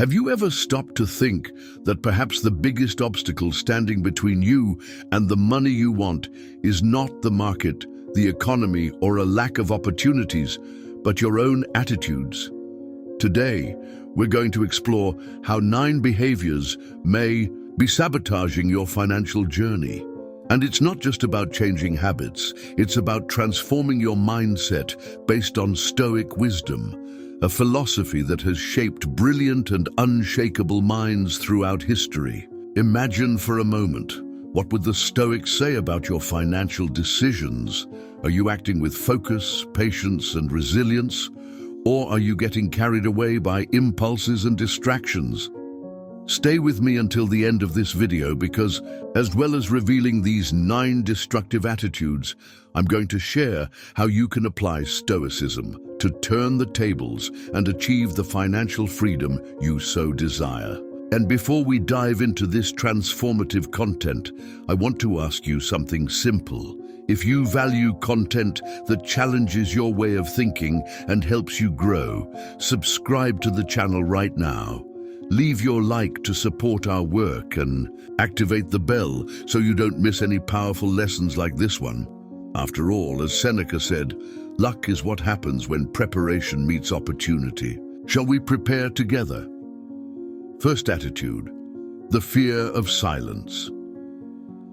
Have you ever stopped to think that perhaps the biggest obstacle standing between you and the money you want is not the market, the economy, or a lack of opportunities, but your own attitudes? Today, we're going to explore how 9 behaviors may be sabotaging your financial journey. And it's not just about changing habits, it's about transforming your mindset based on Stoic wisdom, a philosophy that has shaped brilliant and unshakable minds throughout history. Imagine for a moment, what would the Stoics say about your financial decisions? Are you acting with focus, patience, and resilience? Or are you getting carried away by impulses and distractions? Stay with me until the end of this video because, as well as revealing these 9 destructive attitudes, I'm going to share how you can apply Stoicism to turn the tables and achieve the financial freedom you so desire. And before we dive into this transformative content, I want to ask you something simple. If you value content that challenges your way of thinking and helps you grow, subscribe to the channel right now. Leave your like to support our work and activate the bell so you don't miss any powerful lessons like this one. After all, as Seneca said, luck is what happens when preparation meets opportunity. Shall we prepare together? First attitude, the fear of silence.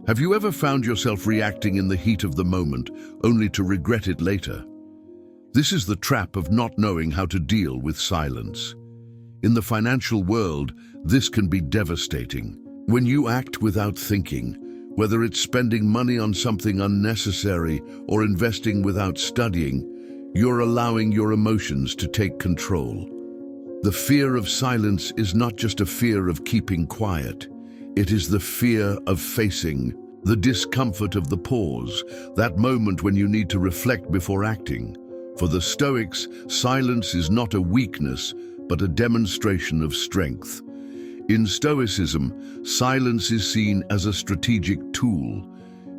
Have you ever found yourself reacting in the heat of the moment only to regret it later? This is the trap of not knowing how to deal with silence. In the financial world, this can be devastating. When you act without thinking, whether it's spending money on something unnecessary or investing without studying, you're allowing your emotions to take control. The fear of silence is not just a fear of keeping quiet. It is the fear of facing the discomfort of the pause, that moment when you need to reflect before acting. For the Stoics, silence is not a weakness, but a demonstration of strength. In Stoicism, silence is seen as a strategic tool.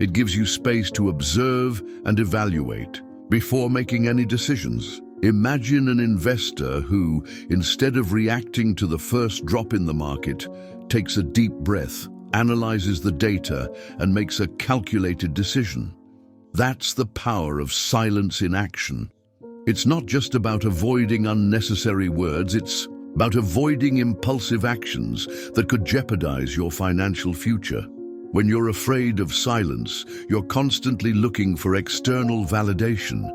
It gives you space to observe and evaluate before making any decisions. Imagine an investor who, instead of reacting to the first drop in the market, takes a deep breath, analyzes the data, and makes a calculated decision. That's the power of silence in action. It's not just about avoiding unnecessary words, it's about avoiding impulsive actions that could jeopardize your financial future. When you're afraid of silence, you're constantly looking for external validation.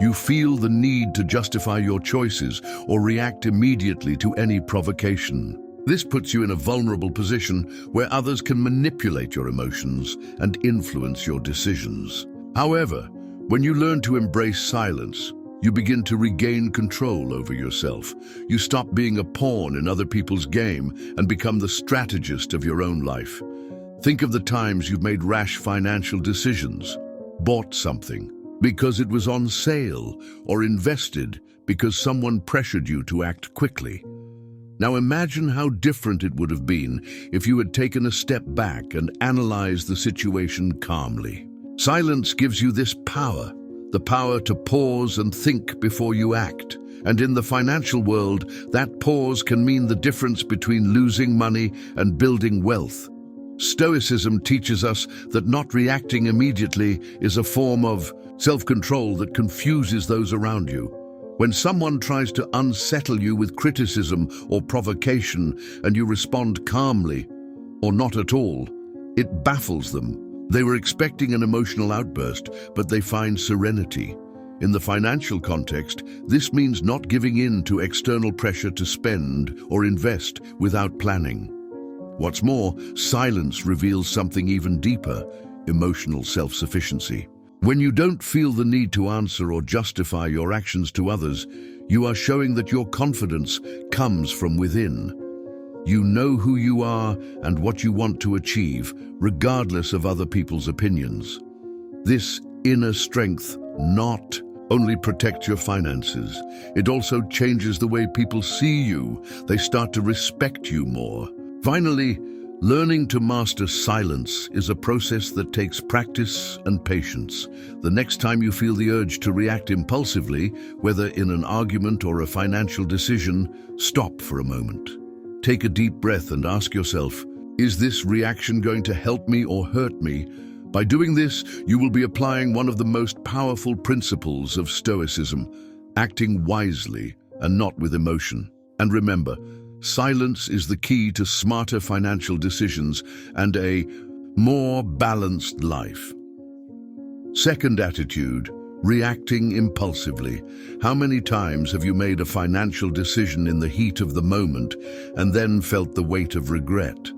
You feel the need to justify your choices or react immediately to any provocation. This puts you in a vulnerable position where others can manipulate your emotions and influence your decisions. However, when you learn to embrace silence, you begin to regain control over yourself. You stop being a pawn in other people's game and become the strategist of your own life. Think of the times you've made rash financial decisions, bought something because it was on sale, or invested because someone pressured you to act quickly. Now imagine how different it would have been if you had taken a step back and analyzed the situation calmly. Silence gives you this power, the power to pause and think before you act. And in the financial world, that pause can mean the difference between losing money and building wealth. Stoicism teaches us that not reacting immediately is a form of self-control that confuses those around you. When someone tries to unsettle you with criticism or provocation and you respond calmly, or not at all, it baffles them. They were expecting an emotional outburst, but they find serenity. In the financial context, this means not giving in to external pressure to spend or invest without planning. What's more, silence reveals something even deeper: emotional self-sufficiency. When you don't feel the need to answer or justify your actions to others, you are showing that your confidence comes from within. You know who you are and what you want to achieve, regardless of other people's opinions. This inner strength not only protects your finances, it also changes the way people see you. They start to respect you more. Finally, learning to master silence is a process that takes practice and patience. The next time you feel the urge to react impulsively, whether in an argument or a financial decision, stop for a moment. Take a deep breath and ask yourself, is this reaction going to help me or hurt me? By doing this, you will be applying one of the most powerful principles of Stoicism, acting wisely and not with emotion. And remember, silence is the key to smarter financial decisions and a more balanced life. Second attitude, reacting impulsively. How many times have you made a financial decision in the heat of the moment and then felt the weight of regret?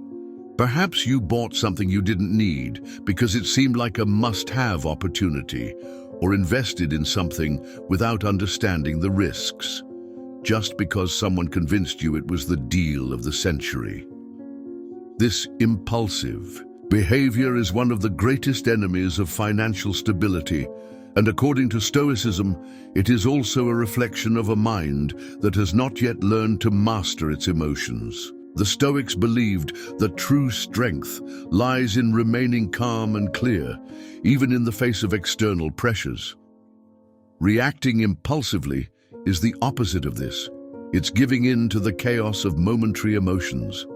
Perhaps you bought something you didn't need because it seemed like a must-have opportunity, or invested in something without understanding the risks, just because someone convinced you it was the deal of the century. This impulsive behavior is one of the greatest enemies of financial stability, and according to Stoicism, it is also a reflection of a mind that has not yet learned to master its emotions. The Stoics believed that true strength lies in remaining calm and clear, even in the face of external pressures. Reacting impulsively is the opposite of this. It's giving in to the chaos of momentary emotions.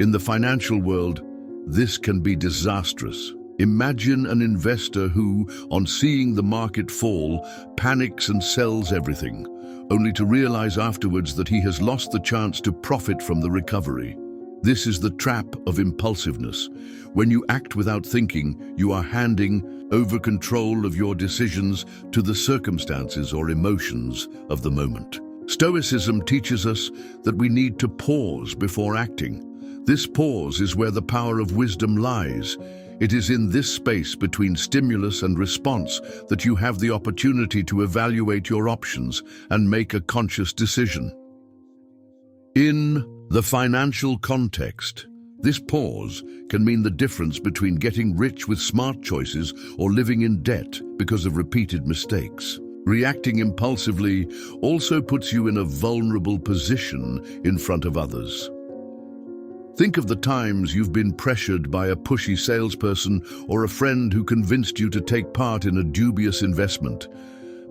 In the financial world, this can be disastrous. Imagine an investor who, on seeing the market fall, panics and sells everything, only to realize afterwards that he has lost the chance to profit from the recovery. This is the trap of impulsiveness. When you act without thinking, you are handing over control of your decisions to the circumstances or emotions of the moment. Stoicism teaches us that we need to pause before acting. This pause is where the power of wisdom lies. It is in this space between stimulus and response that you have the opportunity to evaluate your options and make a conscious decision. In the financial context, this pause can mean the difference between getting rich with smart choices or living in debt because of repeated mistakes. Reacting impulsively also puts you in a vulnerable position in front of others. Think of the times you've been pressured by a pushy salesperson or a friend who convinced you to take part in a dubious investment.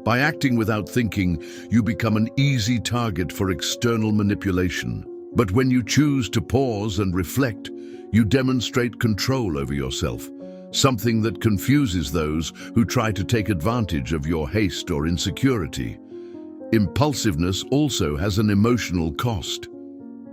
By acting without thinking, you become an easy target for external manipulation. But when you choose to pause and reflect, you demonstrate control over yourself, something that confuses those who try to take advantage of your haste or insecurity. Impulsiveness also has an emotional cost.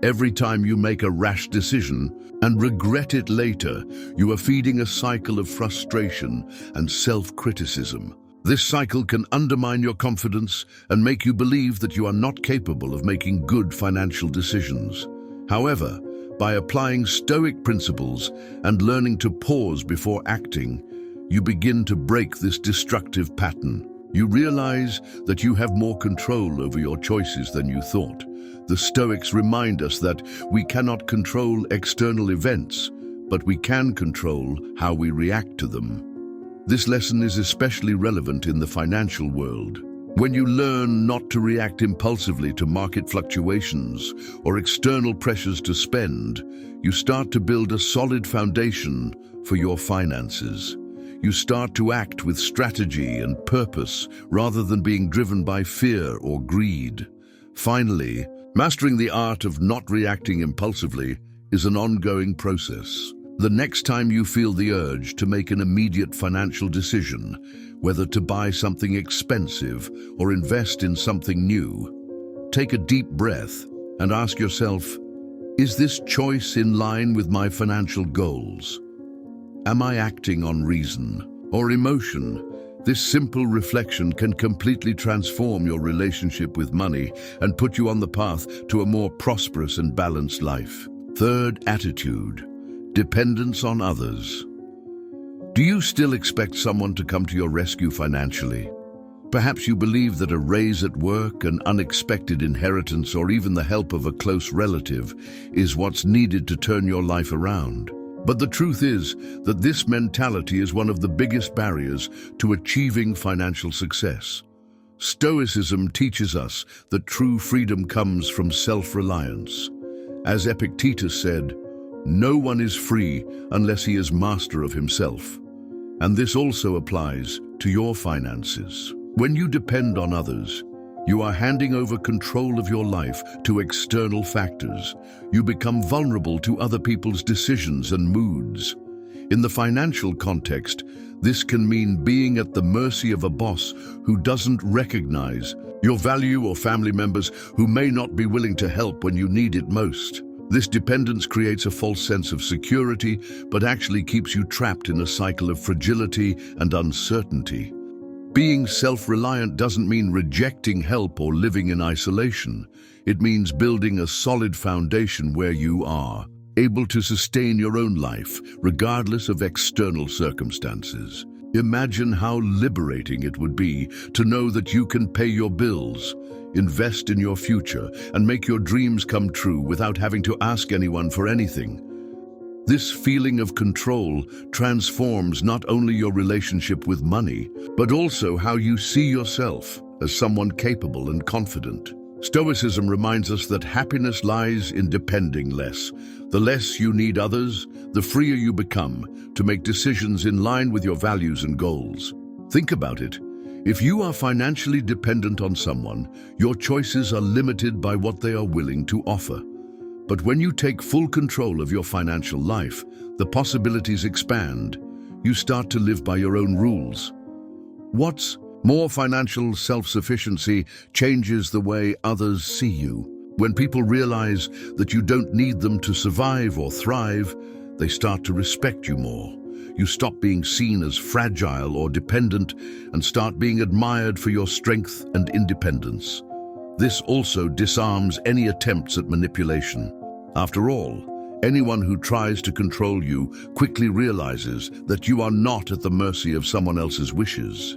Every time you make a rash decision and regret it later, you are feeding a cycle of frustration and self-criticism. This cycle can undermine your confidence and make you believe that you are not capable of making good financial decisions. However, by applying Stoic principles and learning to pause before acting, you begin to break this destructive pattern. You realize that you have more control over your choices than you thought. The Stoics remind us that we cannot control external events, but we can control how we react to them. This lesson is especially relevant in the financial world. When you learn not to react impulsively to market fluctuations or external pressures to spend, you start to build a solid foundation for your finances. You start to act with strategy and purpose rather than being driven by fear or greed. Finally, mastering the art of not reacting impulsively is an ongoing process. The next time you feel the urge to make an immediate financial decision, whether to buy something expensive or invest in something new, take a deep breath and ask yourself, is this choice in line with my financial goals? Am I acting on reason or emotion? This simple reflection can completely transform your relationship with money and put you on the path to a more prosperous and balanced life. Third attitude, dependence on others. Do you still expect someone to come to your rescue financially? Perhaps you believe that a raise at work, an unexpected inheritance, or even the help of a close relative is what's needed to turn your life around. But the truth is that this mentality is one of the biggest barriers to achieving financial success. Stoicism teaches us that true freedom comes from self-reliance. As Epictetus said, no one is free unless he is master of himself. And this also applies to your finances. When you depend on others, You are handing over control of your life to external factors. You become vulnerable to other people's decisions and moods. In the financial context, this can mean being at the mercy of a boss who doesn't recognize your value or family members who may not be willing to help when you need it most. This dependence creates a false sense of security, but actually keeps you trapped in a cycle of fragility and uncertainty. Being self-reliant doesn't mean rejecting help or living in isolation. It means building a solid foundation where you are able to sustain your own life, regardless of external circumstances. Imagine how liberating it would be to know that you can pay your bills, invest in your future, and make your dreams come true without having to ask anyone for anything. This feeling of control transforms not only your relationship with money, but also how you see yourself as someone capable and confident. Stoicism reminds us that happiness lies in depending less. The less you need others, the freer you become to make decisions in line with your values and goals. Think about it. If you are financially dependent on someone, your choices are limited by what they are willing to offer. But when you take full control of your financial life, the possibilities expand. You start to live by your own rules. What's more, financial self-sufficiency changes the way others see you. When people realize that you don't need them to survive or thrive, they start to respect you more. You stop being seen as fragile or dependent and start being admired for your strength and independence. This also disarms any attempts at manipulation. After all, anyone who tries to control you quickly realizes that you are not at the mercy of someone else's wishes.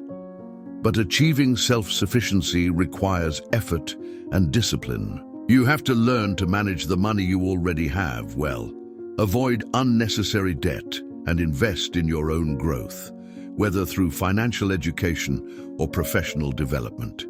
But achieving self-sufficiency requires effort and discipline. You have to learn to manage the money you already have well, avoid unnecessary debt, and invest in your own growth, whether through financial education or professional development.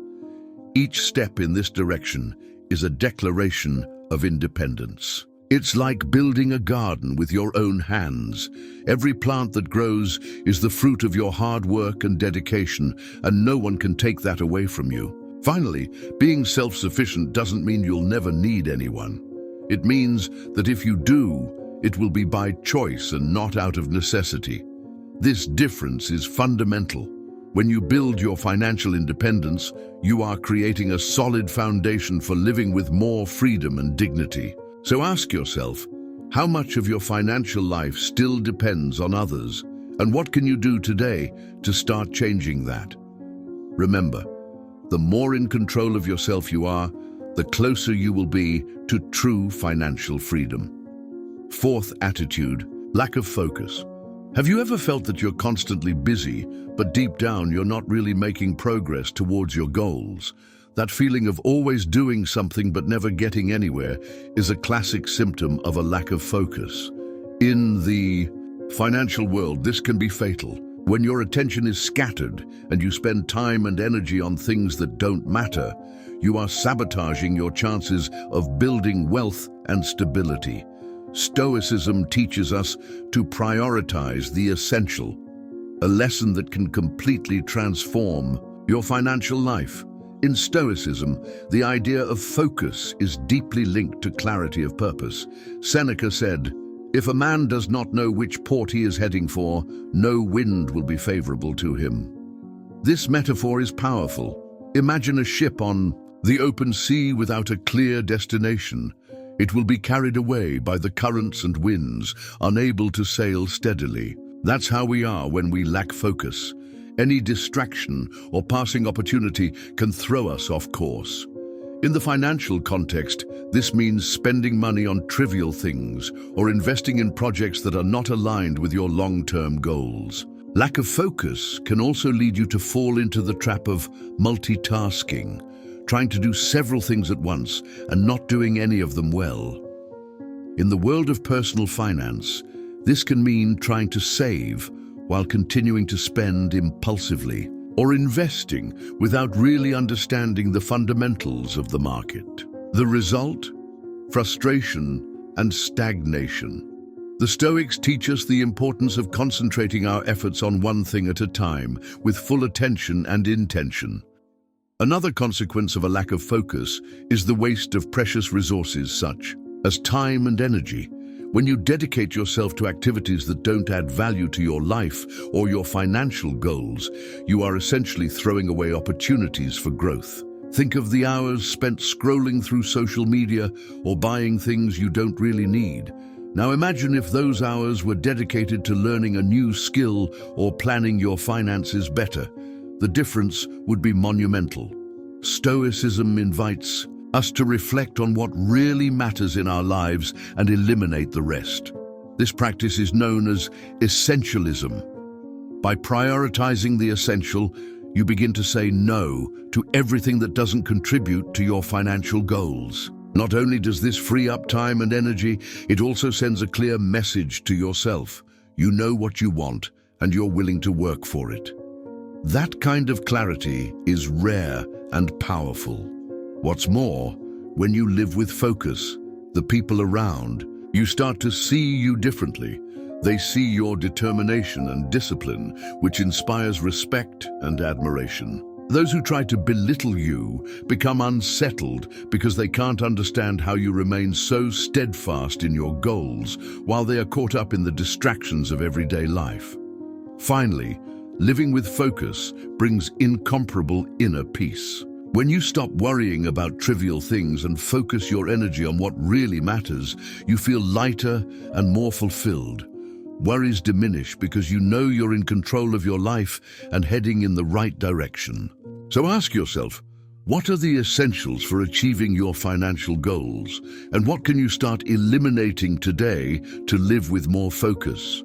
Each step in this direction is a declaration of independence. It's like building a garden with your own hands. Every plant that grows is the fruit of your hard work and dedication, and no one can take that away from you. Finally, being self-sufficient doesn't mean you'll never need anyone. It means that if you do, it will be by choice and not out of necessity. This difference is fundamental. When you build your financial independence, you are creating a solid foundation for living with more freedom and dignity. So ask yourself, how much of your financial life still depends on others, and what can you do today to start changing that? Remember, the more in control of yourself you are, the closer you will be to true financial freedom. Fourth attitude, lack of focus. Have you ever felt that you're constantly busy, but deep down you're not really making progress towards your goals? That feeling of always doing something but never getting anywhere is a classic symptom of a lack of focus. In the financial world, this can be fatal. When your attention is scattered and you spend time and energy on things that don't matter, you are sabotaging your chances of building wealth and stability. Stoicism teaches us to prioritize the essential, a lesson that can completely transform your financial life. In Stoicism, the idea of focus is deeply linked to clarity of purpose. Seneca said, "If a man does not know which port he is heading for, no wind will be favorable to him." This metaphor is powerful. Imagine a ship on the open sea without a clear destination. It will be carried away by the currents and winds, unable to sail steadily. That's how we are when we lack focus. Any distraction or passing opportunity can throw us off course. In the financial context, this means spending money on trivial things or investing in projects that are not aligned with your long-term goals. Lack of focus can also lead you to fall into the trap of multitasking, trying to do several things at once and not doing any of them well. In the world of personal finance, this can mean trying to save while continuing to spend impulsively, or investing without really understanding the fundamentals of the market. The result? Frustration and stagnation. The Stoics teach us the importance of concentrating our efforts on one thing at a time, with full attention and intention. Another consequence of a lack of focus is the waste of precious resources such as time and energy. When you dedicate yourself to activities that don't add value to your life or your financial goals, you are essentially throwing away opportunities for growth. Think of the hours spent scrolling through social media or buying things you don't really need. Now imagine if those hours were dedicated to learning a new skill or planning your finances better. The difference would be monumental. Stoicism invites us to reflect on what really matters in our lives and eliminate the rest. This practice is known as essentialism. By prioritizing the essential, you begin to say no to everything that doesn't contribute to your financial goals. Not only does this free up time and energy, it also sends a clear message to yourself. You know what you want, and you're willing to work for it. That kind of clarity is rare and powerful. What's more, when you live with focus, the people around you start to see you differently. They see your determination and discipline, which inspires respect and admiration. Those who try to belittle you become unsettled because they can't understand how you remain so steadfast in your goals while they are caught up in the distractions of everyday life. Finally, living with focus brings incomparable inner peace. When you stop worrying about trivial things and focus your energy on what really matters, you feel lighter and more fulfilled. Worries diminish because you know you're in control of your life and heading in the right direction. So ask yourself, what are the essentials for achieving your financial goals? And what can you start eliminating today to live with more focus?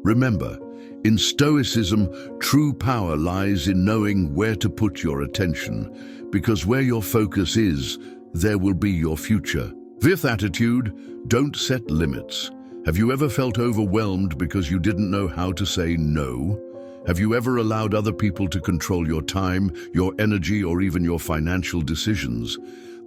Remember, in Stoicism, true power lies in knowing where to put your attention, because where your focus is, there will be your future. Fifth attitude, don't set limits. Have you ever felt overwhelmed because you didn't know how to say no? Have you ever allowed other people to control your time, your energy, or even your financial decisions?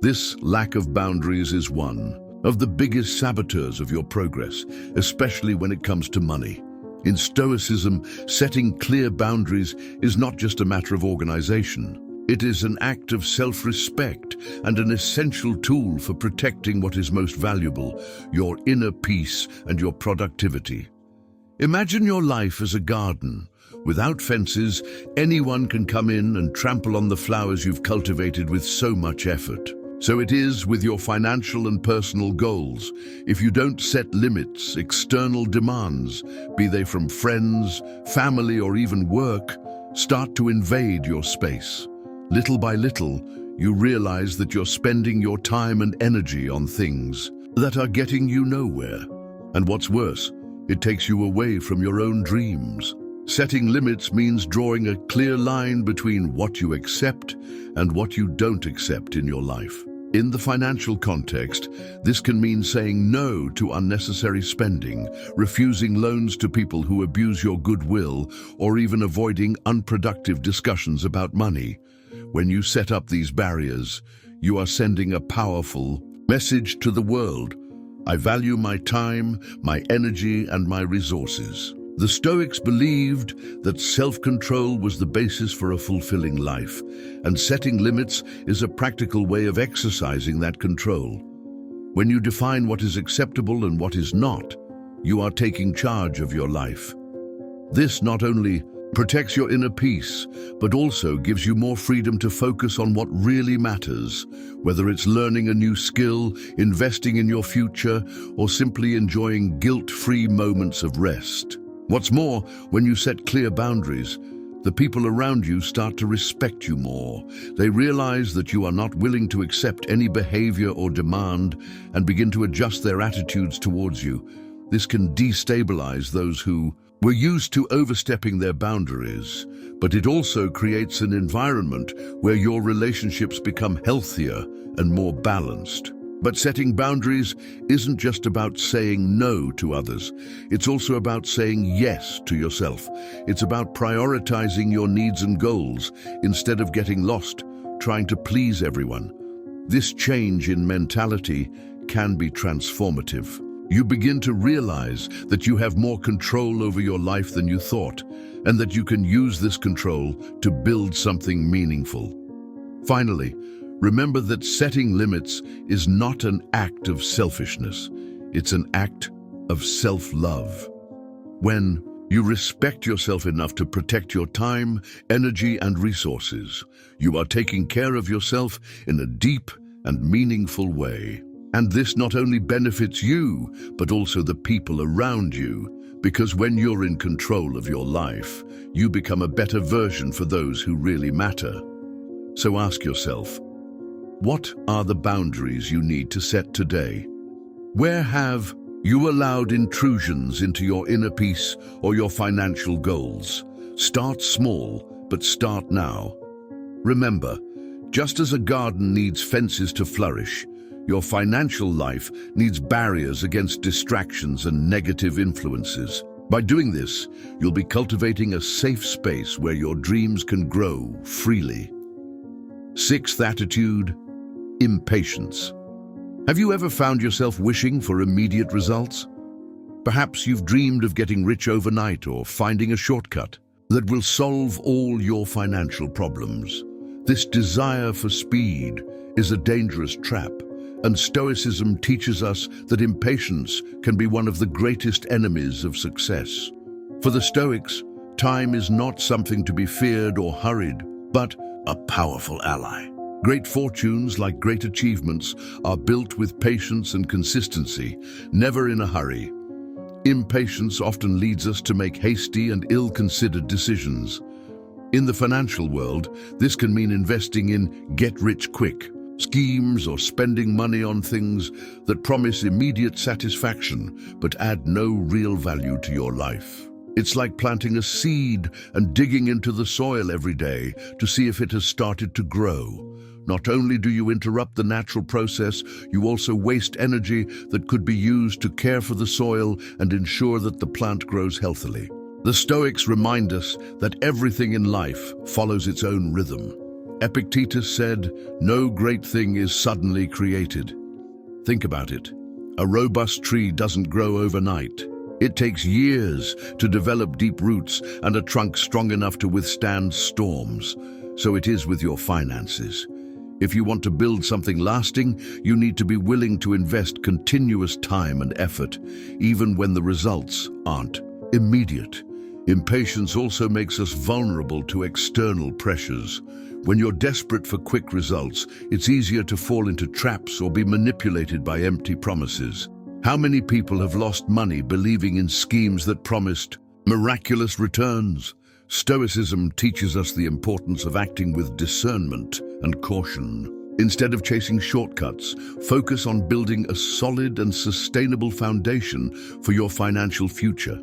This lack of boundaries is one of the biggest saboteurs of your progress, especially when it comes to money. In Stoicism, setting clear boundaries is not just a matter of organization. It is an act of self-respect and an essential tool for protecting what is most valuable, your inner peace and your productivity. Imagine your life as a garden. Without fences, anyone can come in and trample on the flowers you've cultivated with so much effort. So it is with your financial and personal goals. If you don't set limits, external demands, be they from friends, family, or even work, start to invade your space. Little by little, you realize that you're spending your time and energy on things that are getting you nowhere. And what's worse, it takes you away from your own dreams. Setting limits means drawing a clear line between what you accept and what you don't accept in your life. In the financial context, this can mean saying no to unnecessary spending, refusing loans to people who abuse your goodwill, or even avoiding unproductive discussions about money. When you set up these barriers, you are sending a powerful message to the world. I value my time, my energy, and my resources. The Stoics believed that self-control was the basis for a fulfilling life, and setting limits is a practical way of exercising that control. When you define what is acceptable and what is not, you are taking charge of your life. This not only protects your inner peace, but also gives you more freedom to focus on what really matters, whether it's learning a new skill, investing in your future, or simply enjoying guilt-free moments of rest. What's more, when you set clear boundaries, the people around you start to respect you more. They realize that you are not willing to accept any behavior or demand and begin to adjust their attitudes towards you. This can destabilize those who were used to overstepping their boundaries, but it also creates an environment where your relationships become healthier and more balanced. But setting boundaries isn't just about saying no to others. It's also about saying yes to yourself. It's about prioritizing your needs and goals instead of getting lost trying to please everyone. This change in mentality can be transformative. You begin to realize that you have more control over your life than you thought, and that you can use this control to build something meaningful. Finally, remember that setting limits is not an act of selfishness. It's an act of self-love. When you respect yourself enough to protect your time, energy, and resources, you are taking care of yourself in a deep and meaningful way. And this not only benefits you, but also the people around you, because when you're in control of your life, you become a better version for those who really matter. So ask yourself, what are the boundaries you need to set today? Where have you allowed intrusions into your inner peace or your financial goals? Start small, but start now. Remember, just as a garden needs fences to flourish, your financial life needs barriers against distractions and negative influences. By doing this, you'll be cultivating a safe space where your dreams can grow freely. Sixth attitude, impatience. Have you ever found yourself wishing for immediate results? Perhaps you've dreamed of getting rich overnight or finding a shortcut that will solve all your financial problems. This desire for speed is a dangerous trap, and Stoicism teaches us that impatience can be one of the greatest enemies of success. For the Stoics, time is not something to be feared or hurried, but a powerful ally. Great fortunes, like great achievements, are built with patience and consistency, never in a hurry. Impatience often leads us to make hasty and ill-considered decisions. In the financial world, this can mean investing in get-rich-quick schemes or spending money on things that promise immediate satisfaction but add no real value to your life. It's like planting a seed and digging into the soil every day to see if it has started to grow. Not only do you interrupt the natural process, you also waste energy that could be used to care for the soil and ensure that the plant grows healthily. The Stoics remind us that everything in life follows its own rhythm. Epictetus said, "No great thing is suddenly created." Think about it. A robust tree doesn't grow overnight. It takes years to develop deep roots and a trunk strong enough to withstand storms. So it is with your finances. If you want to build something lasting, you need to be willing to invest continuous time and effort, even when the results aren't immediate. Impatience also makes us vulnerable to external pressures. When you're desperate for quick results, it's easier to fall into traps or be manipulated by empty promises. How many people have lost money believing in schemes that promised miraculous returns? Stoicism teaches us the importance of acting with discernment and caution. Instead of chasing shortcuts, focus on building a solid and sustainable foundation for your financial future.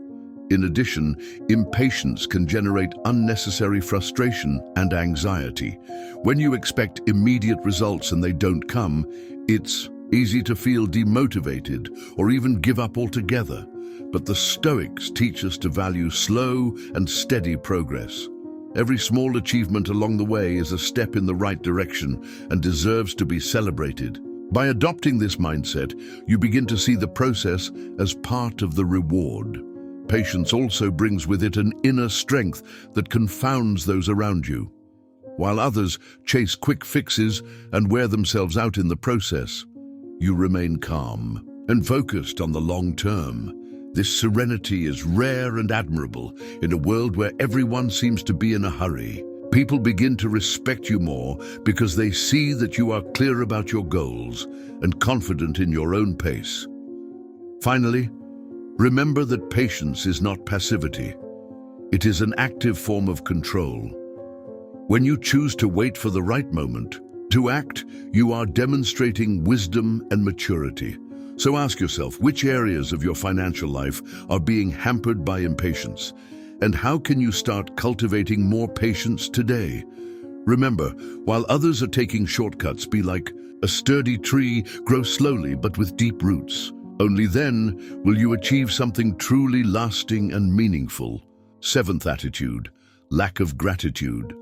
In addition, impatience can generate unnecessary frustration and anxiety. When you expect immediate results and they don't come, it's easy to feel demotivated or even give up altogether. But the Stoics teach us to value slow and steady progress. Every small achievement along the way is a step in the right direction and deserves to be celebrated. By adopting this mindset, you begin to see the process as part of the reward. Patience also brings with it an inner strength that confounds those around you. While others chase quick fixes and wear themselves out in the process, you remain calm and focused on the long term. This serenity is rare and admirable in a world where everyone seems to be in a hurry. People begin to respect you more because they see that you are clear about your goals and confident in your own pace. Finally, remember that patience is not passivity. It is an active form of control. When you choose to wait for the right moment to act, you are demonstrating wisdom and maturity. So ask yourself, which areas of your financial life are being hampered by impatience? And how can you start cultivating more patience today? Remember, while others are taking shortcuts, be like a sturdy tree, grow slowly but with deep roots. Only then will you achieve something truly lasting and meaningful. Seventh attitude, lack of gratitude.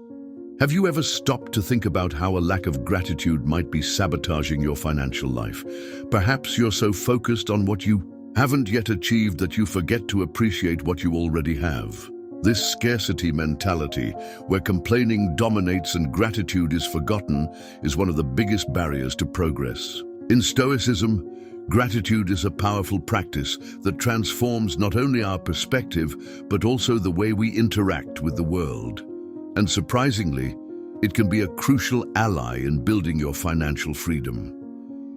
Have you ever stopped to think about how a lack of gratitude might be sabotaging your financial life? Perhaps you're so focused on what you haven't yet achieved that you forget to appreciate what you already have. This scarcity mentality, where complaining dominates and gratitude is forgotten, is one of the biggest barriers to progress. In Stoicism, gratitude is a powerful practice that transforms not only our perspective, but also the way we interact with the world. And surprisingly, it can be a crucial ally in building your financial freedom.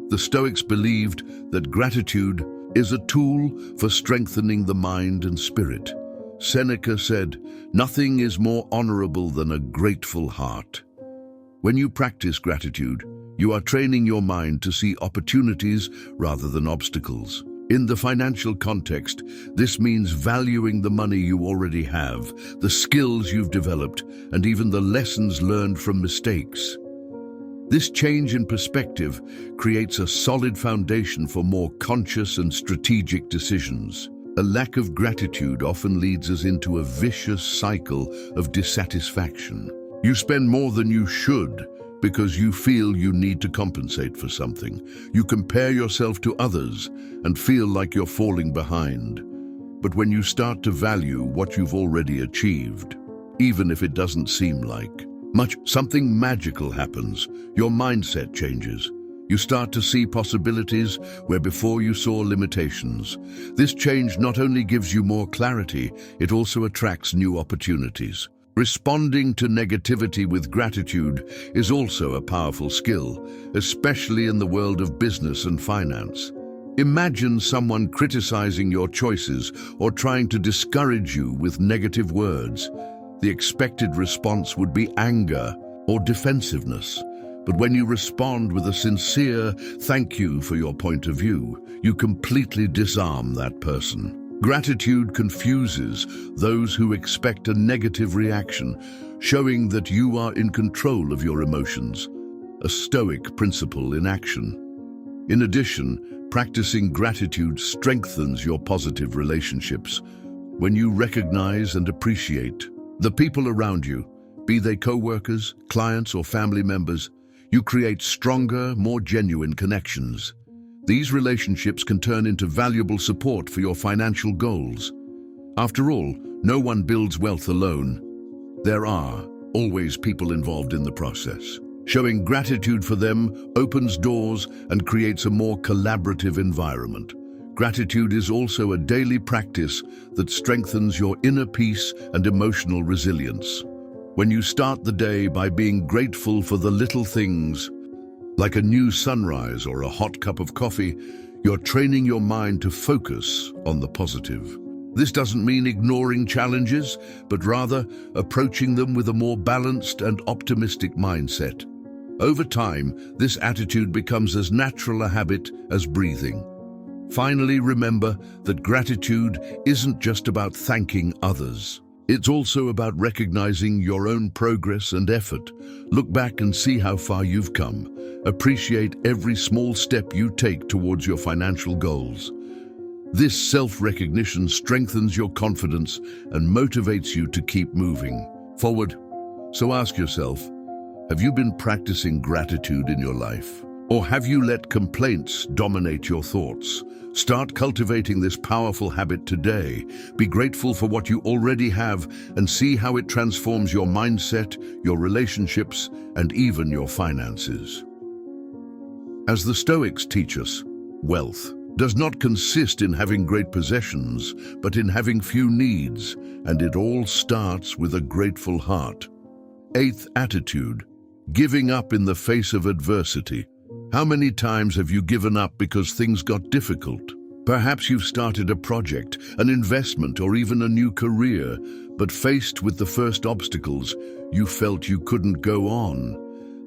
The Stoics believed that gratitude is a tool for strengthening the mind and spirit. Seneca said, "Nothing is more honorable than a grateful heart." When you practice gratitude, you are training your mind to see opportunities rather than obstacles. In the financial context, this means valuing the money you already have, the skills you've developed, and even the lessons learned from mistakes. This change in perspective creates a solid foundation for more conscious and strategic decisions. A lack of gratitude often leads us into a vicious cycle of dissatisfaction. You spend more than you should because you feel you need to compensate for something. You compare yourself to others and feel like you're falling behind. But when you start to value what you've already achieved, even if it doesn't seem like something magical happens. Your mindset changes. You start to see possibilities where before you saw limitations. This change not only gives you more clarity, it also attracts new opportunities. Responding to negativity with gratitude is also a powerful skill, especially in the world of business and finance. Imagine someone criticizing your choices or trying to discourage you with negative words. The expected response would be anger or defensiveness. But when you respond with a sincere "thank you for your point of view," you completely disarm that person. Gratitude confuses those who expect a negative reaction, showing that you are in control of your emotions, a Stoic principle in action. In addition, practicing gratitude strengthens your positive relationships. When you recognize and appreciate the people around you, be they co-workers, clients, or family members, you create stronger, more genuine connections. These relationships can turn into valuable support for your financial goals. After all, no one builds wealth alone. There are always people involved in the process. Showing gratitude for them opens doors and creates a more collaborative environment. Gratitude is also a daily practice that strengthens your inner peace and emotional resilience. When you start the day by being grateful for the little things, like a new sunrise or a hot cup of coffee, you're training your mind to focus on the positive. This doesn't mean ignoring challenges, but rather approaching them with a more balanced and optimistic mindset. Over time, this attitude becomes as natural a habit as breathing. Finally, remember that gratitude isn't just about thanking others. It's also about recognizing your own progress and effort. Look back and see how far you've come. Appreciate every small step you take towards your financial goals. This self-recognition strengthens your confidence and motivates you to keep moving forward. So ask yourself, have you been practicing gratitude in your life? Or have you let complaints dominate your thoughts? Start cultivating this powerful habit today. Be grateful for what you already have and see how it transforms your mindset, your relationships, and even your finances. As the Stoics teach us, wealth does not consist in having great possessions, but in having few needs, and it all starts with a grateful heart. Eighth attitude, giving up in the face of adversity. How many times have you given up because things got difficult? Perhaps you've started a project, an investment, or even a new career, but faced with the first obstacles, you felt you couldn't go on.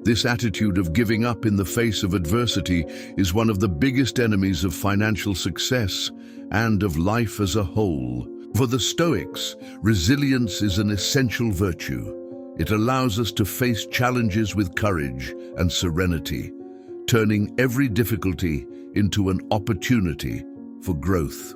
This attitude of giving up in the face of adversity is one of the biggest enemies of financial success and of life as a whole. For the Stoics, resilience is an essential virtue. It allows us to face challenges with courage and serenity, turning every difficulty into an opportunity for growth.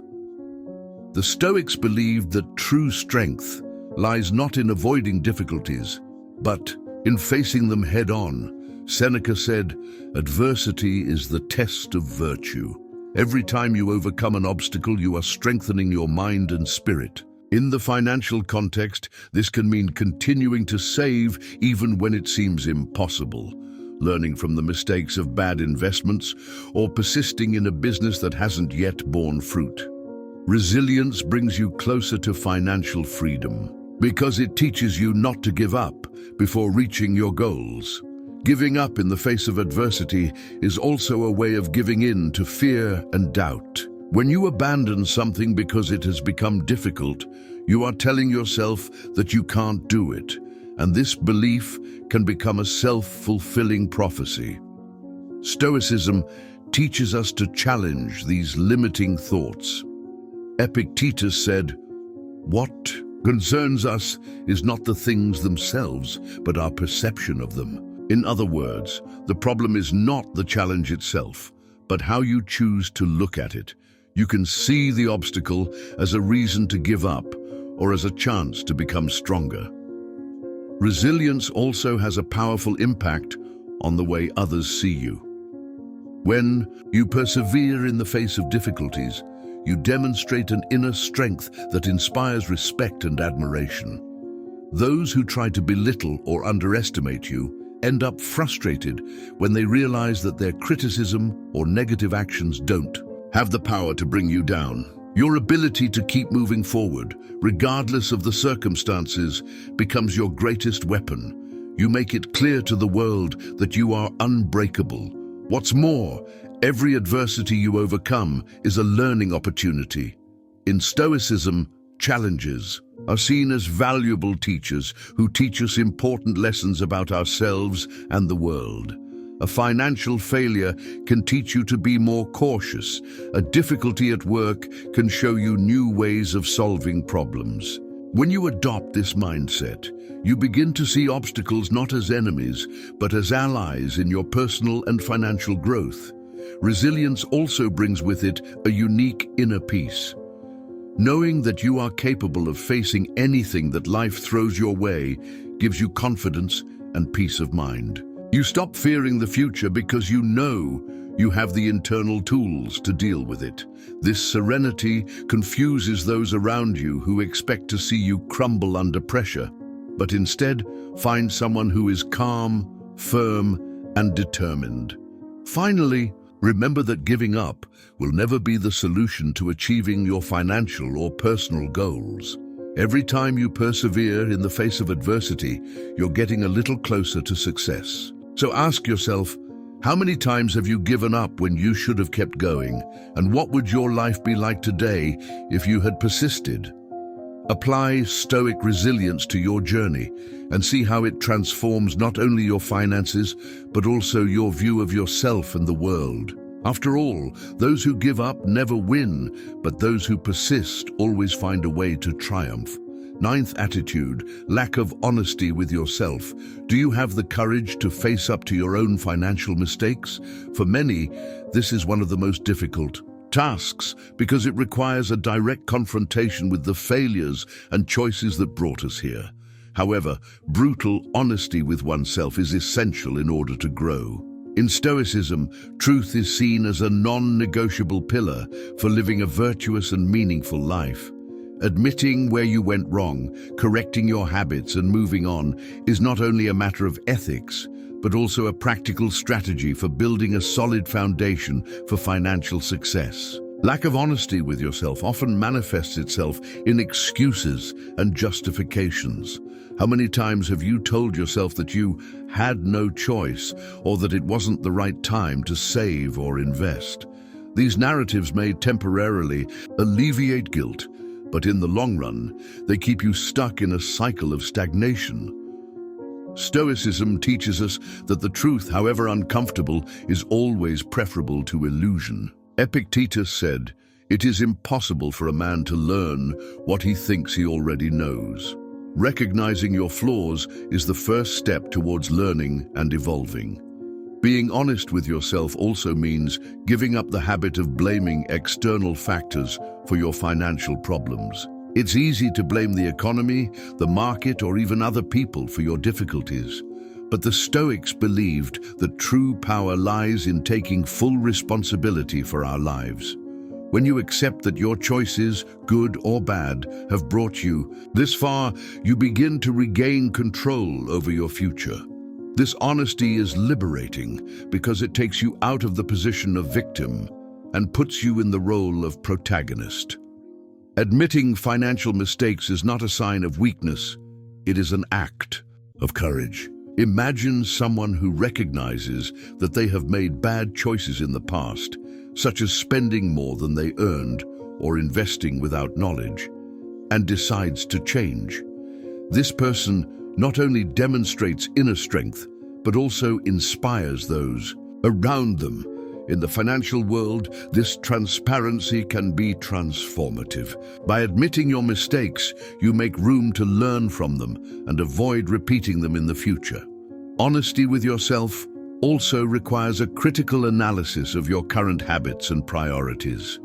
The Stoics believed that true strength lies not in avoiding difficulties, but in facing them head-on. Seneca said, "Adversity is the test of virtue." Every time you overcome an obstacle, you are strengthening your mind and spirit. In the financial context, this can mean continuing to save even when it seems impossible, learning from the mistakes of bad investments, or persisting in a business that hasn't yet borne fruit. Resilience brings you closer to financial freedom because it teaches you not to give up before reaching your goals. Giving up in the face of adversity is also a way of giving in to fear and doubt. When you abandon something because it has become difficult, you are telling yourself that you can't do it, and this belief can become a self-fulfilling prophecy. Stoicism teaches us to challenge these limiting thoughts. Epictetus said, "What concerns us is not the things themselves, but our perception of them." In other words, the problem is not the challenge itself, but how you choose to look at it. You can see the obstacle as a reason to give up or as a chance to become stronger. Resilience also has a powerful impact on the way others see you. When you persevere in the face of difficulties, you demonstrate an inner strength that inspires respect and admiration. Those who try to belittle or underestimate you end up frustrated when they realize that their criticism or negative actions don't have the power to bring you down. Your ability to keep moving forward, regardless of the circumstances, becomes your greatest weapon. You make it clear to the world that you are unbreakable. What's more, every adversity you overcome is a learning opportunity. In Stoicism, challenges are seen as valuable teachers who teach us important lessons about ourselves and the world. A financial failure can teach you to be more cautious. A difficulty at work can show you new ways of solving problems. When you adopt this mindset, you begin to see obstacles not as enemies, but as allies in your personal and financial growth. Resilience also brings with it a unique inner peace. Knowing that you are capable of facing anything that life throws your way gives you confidence and peace of mind. You stop fearing the future because you know you have the internal tools to deal with it. This serenity confuses those around you who expect to see you crumble under pressure, but instead find someone who is calm, firm, and determined. Finally, remember that giving up will never be the solution to achieving your financial or personal goals. Every time you persevere in the face of adversity, you're getting a little closer to success. So ask yourself, how many times have you given up when you should have kept going? And what would your life be like today if you had persisted? Apply Stoic resilience to your journey and see how it transforms not only your finances, but also your view of yourself and the world. After all, those who give up never win, but those who persist always find a way to triumph. Ninth attitude, lack of honesty with yourself. Do you have the courage to face up to your own financial mistakes? For many, this is one of the most difficult tasks because it requires a direct confrontation with the failures and choices that brought us here. However, brutal honesty with oneself is essential in order to grow. In Stoicism, truth is seen as a non-negotiable pillar for living a virtuous and meaningful life. Admitting where you went wrong, correcting your habits and moving on is not only a matter of ethics, but also a practical strategy for building a solid foundation for financial success. Lack of honesty with yourself often manifests itself in excuses and justifications. How many times have you told yourself that you had no choice or that it wasn't the right time to save or invest? These narratives may temporarily alleviate guilt, but in the long run, they keep you stuck in a cycle of stagnation. Stoicism teaches us that the truth, however uncomfortable, is always preferable to illusion. Epictetus said, "It is impossible for a man to learn what he thinks he already knows." Recognizing your flaws is the first step towards learning and evolving. Being honest with yourself also means giving up the habit of blaming external factors for your financial problems. It's easy to blame the economy, the market, or even other people for your difficulties. But the Stoics believed that true power lies in taking full responsibility for our lives. When you accept that your choices, good or bad, have brought you this far, you begin to regain control over your future. This honesty is liberating because it takes you out of the position of victim and puts you in the role of protagonist. Admitting financial mistakes is not a sign of weakness, it is an act of courage. Imagine someone who recognizes that they have made bad choices in the past, such as spending more than they earned or investing without knowledge, and decides to change. This person not only demonstrates inner strength, but also inspires those around them. In the financial world, this transparency can be transformative. By admitting your mistakes, you make room to learn from them and avoid repeating them in the future. Honesty with yourself also requires a critical analysis of your current habits and priorities.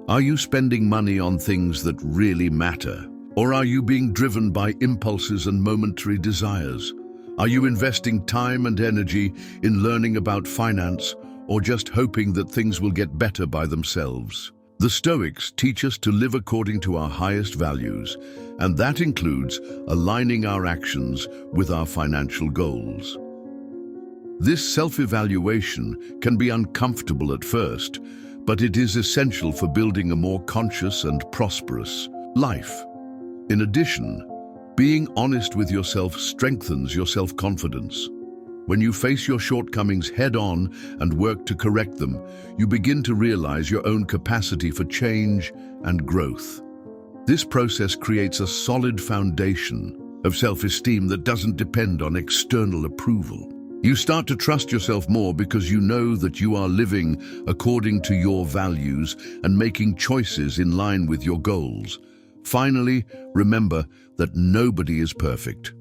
Are you spending money on things that really matter? Or are you being driven by impulses and momentary desires? Are you investing time and energy in learning about finance, or just hoping that things will get better by themselves? The Stoics teach us to live according to our highest values, and that includes aligning our actions with our financial goals. This self-evaluation can be uncomfortable at first, but it is essential for building a more conscious and prosperous life. In addition, being honest with yourself strengthens your self-confidence. When you face your shortcomings head-on and work to correct them, you begin to realize your own capacity for change and growth. This process creates a solid foundation of self-esteem that doesn't depend on external approval. You start to trust yourself more because you know that you are living according to your values and making choices in line with your goals. Finally, remember that nobody is perfect.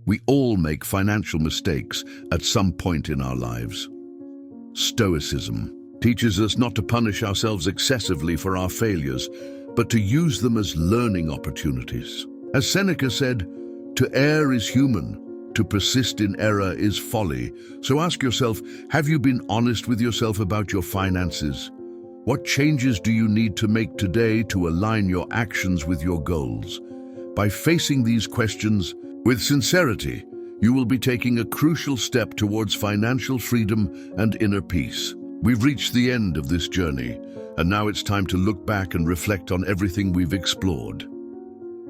We all make financial mistakes at some point in our lives. Stoicism teaches us not to punish ourselves excessively for our failures, but to use them as learning opportunities. As Seneca said, "To err is human, to persist in error is folly." So ask yourself, have you been honest with yourself about your finances? What changes do you need to make today to align your actions with your goals? By facing these questions with sincerity, you will be taking a crucial step towards financial freedom and inner peace. We've reached the end of this journey, and now it's time to look back and reflect on everything we've explored.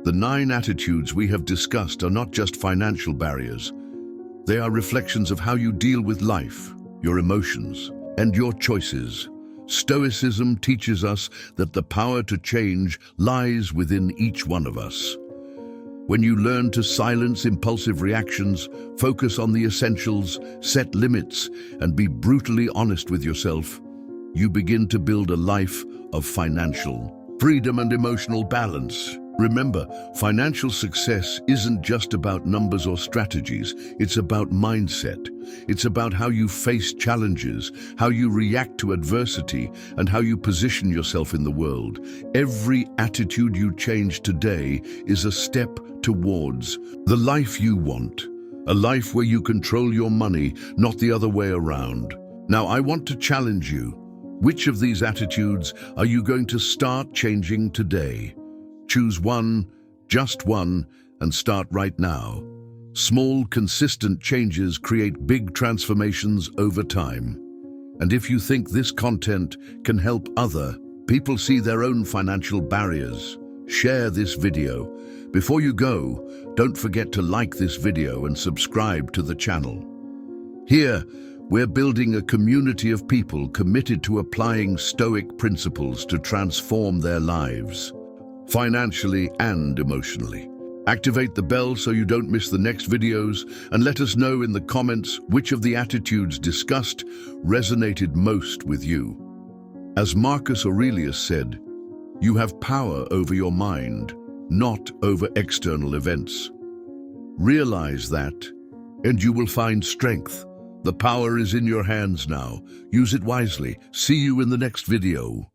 The 9 attitudes we have discussed are not just financial barriers. They are reflections of how you deal with life, your emotions, and your choices. Stoicism teaches us that the power to change lies within each one of us. When you learn to silence impulsive reactions, focus on the essentials, set limits, and be brutally honest with yourself, you begin to build a life of financial freedom and emotional balance. Remember, financial success isn't just about numbers or strategies. It's about mindset. It's about how you face challenges, how you react to adversity, and how you position yourself in the world. Every attitude you change today is a step towards the life you want, a life where you control your money, not the other way around. Now, I want to challenge you. Which of these attitudes are you going to start changing today? Choose one, just one, and start right now. Small, consistent changes create big transformations over time. And if you think this content can help other people see their own financial barriers, share this video. Before you go, don't forget to like this video and subscribe to the channel. Here, we're building a community of people committed to applying Stoic principles to transform their lives, financially and emotionally. Activate the bell so you don't miss the next videos, and let us know in the comments which of the attitudes discussed resonated most with you. As Marcus Aurelius said, you have power over your mind, not over external events. Realize that, and you will find strength. The power is in your hands now. Use it wisely. See you in the next video.